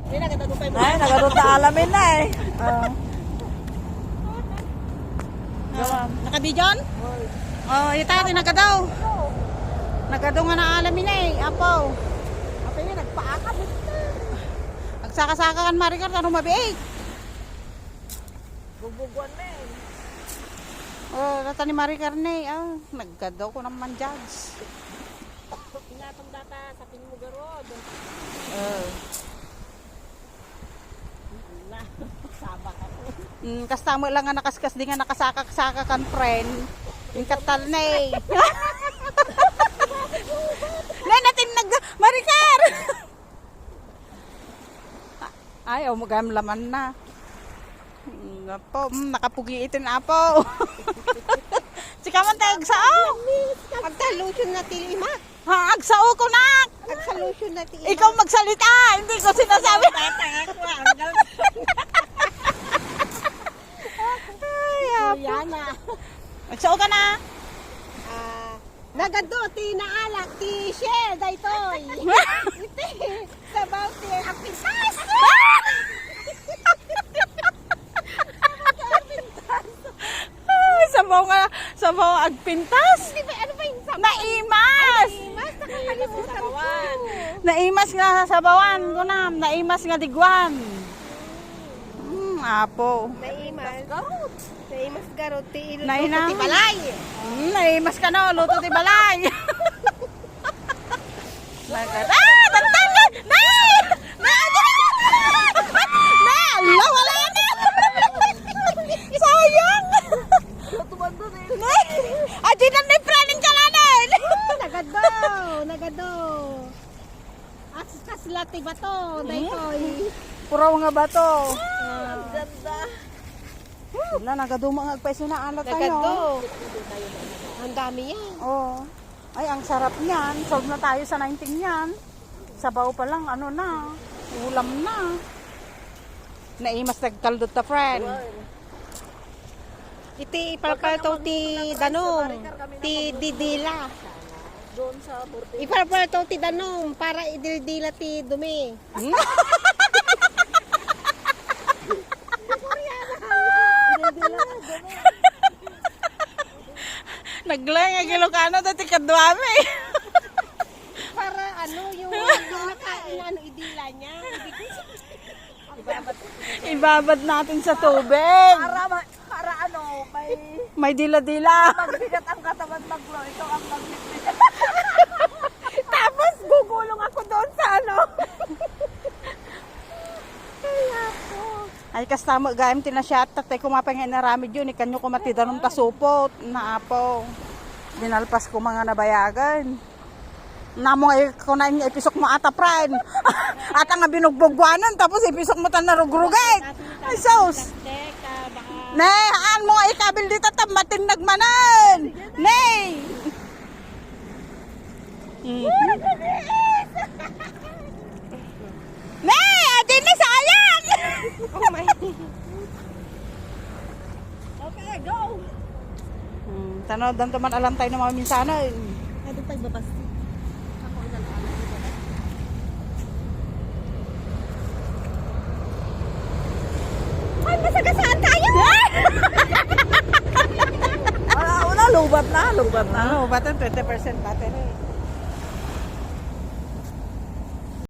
Ay, nagadun sa alamin na eh. Nakabidyon? Oh, itati nagadaw. Nagadaw nga na alamin na eh. Apo. Apa yun, nagpaakap. Agsaka-saka kan Maricar, tanong mabiig. Bubuguan na eh. Oh, rata ni Maricar na eh. Nagadaw ko naman judge. Pinatong data sa Pinmugarod. Sabak ako. Kastamo lang nga nakaskas di nga nakasaka-saka kan friend. Yung katal na eh. Nay, natin Maricar! Ay, magam laman na. Apo, nakapugi ito na apo. Sika man tayo agsao. Agsalusyon na tilima. Ha, agsao ko na. Agsalusyon na tilima. Ikaw magsalita, hindi ko sinasabi. Ay, apo. Yana. Agsao ka na. Nagado ti naalak ti share daytoy. Iti sabaw ti apitas. Ay, sabaw agpintas. Ano ba yung sabaw? Naimas. Mas nakakalimutan ko. Naimas nga sa sabawan ko na. Naimas nga digwan. Apo. Naimas garot. Naimas garot ti iluto Nainam. ti balay. Naimas ka no, luto ti balay. Tantan na! Nay! Allah, wala na! Sayang! Tumando na yun. Nay! Adi na may praning kalanan! Nagado. Askas lati ba to? Daytoy. Puraw nga ba to? Ang ganda. Wala, nagaduma nga agpaiso na alat tayo. Nagado. Ang dami yan. Oo. Ay, ang sarap niyan. Solve na tayo sa 19 yan. Sabaw pa lang, ano na. Ulam na. Naimas nagkaldot ta, friend. Iti ipapalto ti danong. Ti didila. Doon sa borte. Ipapalto ti danong para idildila ti dumi. Naglang ang Ilocano dati kadwami. Para ano yung nakain ano idila niya. Ibabad natin sa tubig. Para ano, May dila-dila. magbigat ang katawan maglo. Ito ang magbigat. Tapos gugulong ako doon sa ano. Ay, kastamo gayam tinasyat. Tatay kumapangin na ramid yun. Ikanyo kumatidanom tasupot. Naapo. Dinalpas ko mga nabayagan. Namo ay kunain niya ipisok mo ata, friend. At ang binugbugwanan. Tapos ipisok mo tan narugrugay. Ay, sauce. Nay, haan mo ay kabil dito tamatin nagmanan. Nay. Nay, adin na sayang. Oh my. Okay, go! Tanaw dan taman alam tayo ng mga minsana. Ano pa ibabas? Ay, masagasaan tayo! Una, lubat na. Ano, batan 20% battery.